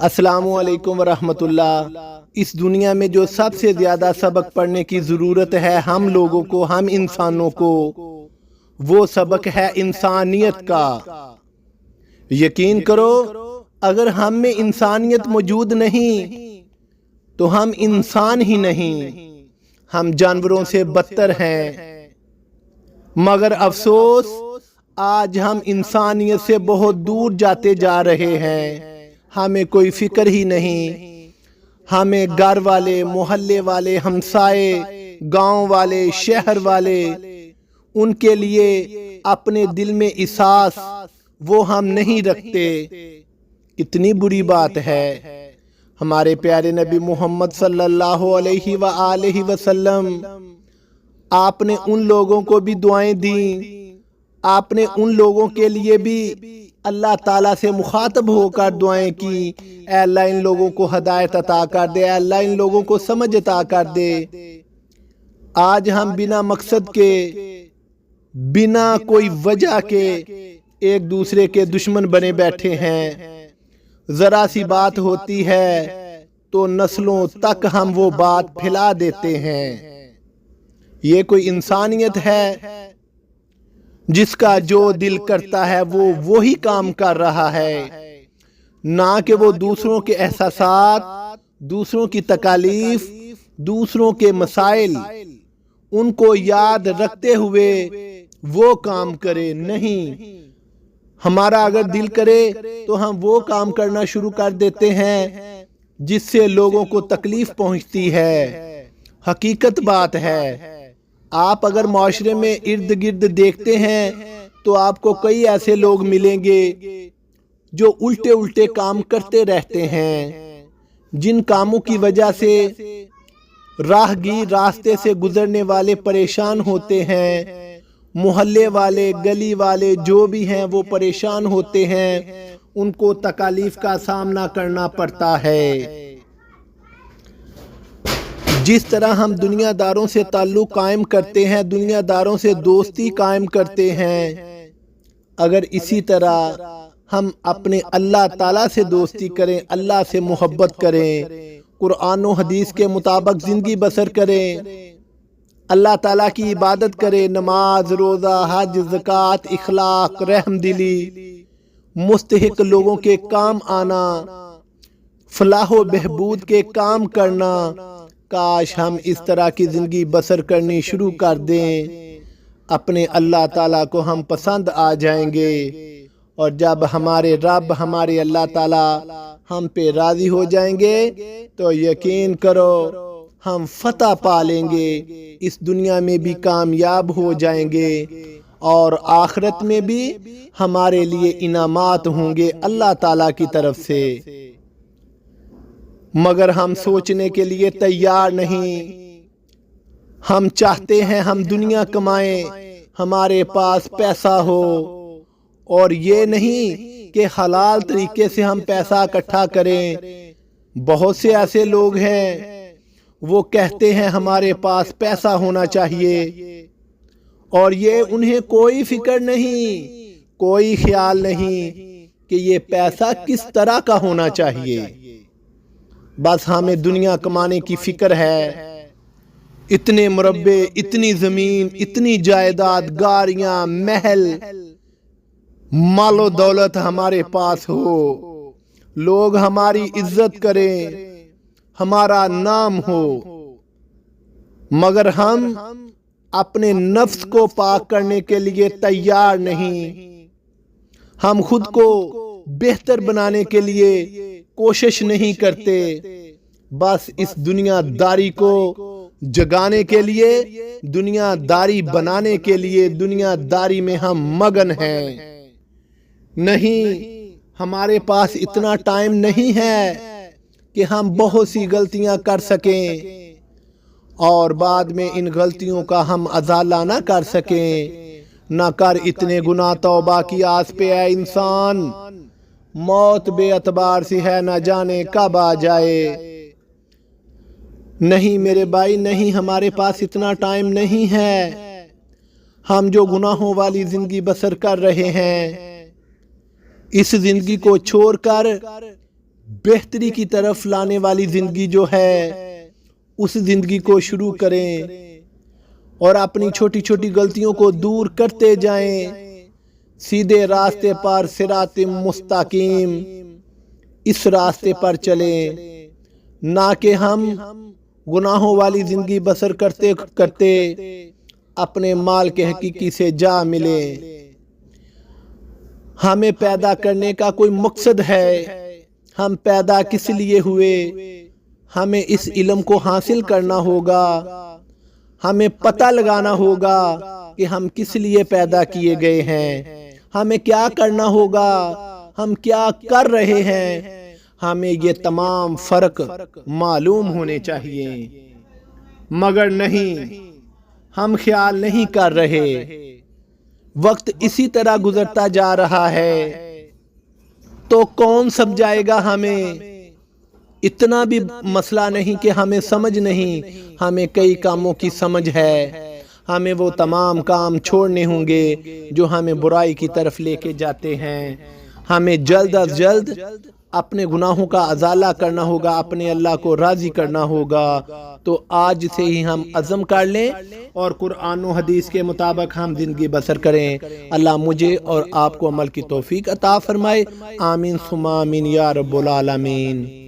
अस्सलाम वालेकुम वरहमतुल्लाह। इस दुनिया में जो सबसे ज़्यादा सबक पढ़ने की ज़रूरत है हम लोगों को, हम इंसानों को, वो सबक है इंसानियत का। यकीन करो, अगर हम में इंसानियत मौजूद नहीं तो हम इंसान ही नहीं, हम जानवरों से बदतर हैं। मगर अफसोस, आज हम इंसानियत से बहुत दूर जाते जा रहे हैं। हमें कोई फिक्र ही नहीं। हमें घर वाले, मोहल्ले वाले, हमसाए, गांव वाले, शहर वाले, उनके लिए अपने दिल में एहसास वो हम नहीं रखते। कितनी बुरी बात है। हमारे प्यारे नबी मोहम्मद सल्लल्लाहु अलैहि वसल्लम, आपने उन लोगों को भी दुआएं दी, आपने उन लोगों के लिए भी अल्लाह ताला से मुखातब होकर दुआएं की, ऐ अल्लाह इन लोगों को हदायत अता कर दे, ऐ अल्लाह इन लोगों को समझ अता कर दे। आज हम बिना मकसद के, बिना कोई वजह के एक दूसरे के दुश्मन बने बैठे हैं। जरा सी बात होती है तो नस्लों तक हम वो बात फैला देते हैं। ये कोई इंसानियत है? जिसका जो दिल करता है वो वही काम कर रहा है, ना कि वो दूसरों के एहसासात, दूसरों की तकालीफ, दूसरों के मसाइल उनको याद रखते हुए वो काम करे। नहीं, हमारा अगर दिल करे तो हम वो काम करना शुरू कर देते हैं जिससे लोगों को तकलीफ पहुंचती है। हकीकत बात है। आप अगर माशरे में इर्द गिर्द देखते हैं तो आपको कई ऐसे लोग मिलेंगे जो उल्टे उल्टे काम करते रहते हैं, जिन कामों की वजह से राहगीर, रास्ते से गुजरने वाले परेशान होते हैं। मोहल्ले वाले, गली वाले जो भी हैं वो परेशान होते हैं, उनको तकालीफ का सामना करना पड़ता है। जिस तरह हम दुनियादारों से ताल्लुक़ कायम करते हैं, दुनियादारों से दोस्ती कायम करते हैं, अगर इसी तरह हम अपने अल्लाह ताला से दोस्ती करें, अल्लाह से मोहब्बत करें, कुरान और हदीस के मुताबिक ज़िंदगी बसर करें, अल्लाह ताला की इबादत करें, नमाज, रोज़ा, हज, ज़कात, इखलाक, रहमदिली, मुस्तहिक लोगों के काम आना, फलाह व बहबूद के काम करना, काश हम इस तरह की ज़िंदगी बसर करनी शुरू कर दें। अपने अल्लाह ताला को हम पसंद आ जाएंगे, और जब हमारे रब, हमारे अल्लाह ताला हम पे राज़ी हो जाएंगे तो यकीन करो हम फतह पा लेंगे, इस दुनिया में भी कामयाब हो जाएंगे और आखिरत में भी हमारे लिए इनामात होंगे अल्लाह ताला की तरफ से। मगर हम सोचने के लिए तैयार नहीं। हम चाहते हैं हम दुनिया कमाएं, हमारे पास पैसा हो, और ये नहीं कि हलाल तरीके से हम पैसा इकट्ठा करें। बहुत से ऐसे लोग हैं वो कहते हैं हमारे पास पैसा होना चाहिए, और ये उन्हें कोई फिक्र नहीं, कोई ख्याल नहीं कि ये पैसा किस तरह का होना चाहिए। बस हमें दुनिया कमाने की फिक्र है। इतने मुरब्बे, इतनी जमीन, इतनी जायदाद, गाड़ियां, महल, मालो दौलत हमारे पास हो, लोग हमारी इज्जत करें, हमारा नाम हो, मगर हम अपने नफ्स को पाक करने के लिए तैयार नहीं। हम खुद को बेहतर बनाने के लिए कोशिश नहीं करते। बस इस दुनियादारी को जगाने के लिए, दुनियादारी बनाने के लिए, दुनियादारी में हम मगन हैं। नहीं, हमारे पास इतना टाइम नहीं है कि हम बहुत सी गलतियां कर सकें और बाद में इन गलतियों का हम अजाला ना कर सकें। ना कर इतने गुनाह, तौबा की आस पे है इंसान, मौत बेअतबार सी है, ना जाने कब आ जाए। नहीं मेरे भाई, नहीं, हमारे पास इतना टाइम नहीं है। हम जो गुनाहों वाली ज़िंदगी बसर कर रहे हैं, इस ज़िंदगी को छोड़कर بہتری کی طرف لانے والی زندگی جو ہے اس زندگی کو شروع کریں اور اپنی چھوٹی چھوٹی غلطیوں کو دور کرتے جائیں، سیدھے راستے پر صراط مستقیم اس راستے پر چلیں، نہ کہ ہم گناہوں والی زندگی بسر کرتے کرتے اپنے مال کے حقیقی سے جا ملیں۔ ہمیں پیدا کرنے کا کوئی مقصد ہے، ہم پیدا کس لیے ہوئے، ہمیں اس علم کو حاصل کرنا ہوگا، ہمیں پتہ لگانا ہوگا کہ ہم کس لیے پیدا کیے گئے ہیں، ہمیں کیا کرنا ہوگا، ہم کیا کر رہے ہیں، ہمیں یہ تمام فرق معلوم ہونے چاہیے، مگر نہیں، ہم خیال نہیں کر رہے۔ وقت اسی طرح گزرتا جا رہا ہے تو کون سمجھائے گا ہمیں؟ اتنا بھی مسئلہ نہیں کہ ہمیں سمجھ نہیں، ہمیں کئی کاموں کی سمجھ ہے، ہمیں وہ تمام کام چھوڑنے ہوں گے جو ہمیں برائی کی طرف لے کے جاتے ہیں۔ ہمیں جلد از جلد اپنے گناہوں کا ازالہ کرنا ہوگا، اپنے اللہ کو راضی کرنا ہوگا۔ تو آج سے ہی ہم عزم کر لیں اور قرآن و حدیث کے مطابق ہم زندگی بسر کریں۔ اللہ مجھے اور آپ کو عمل کی توفیق عطا فرمائے، آمین ثم آمین یا رب العالمین۔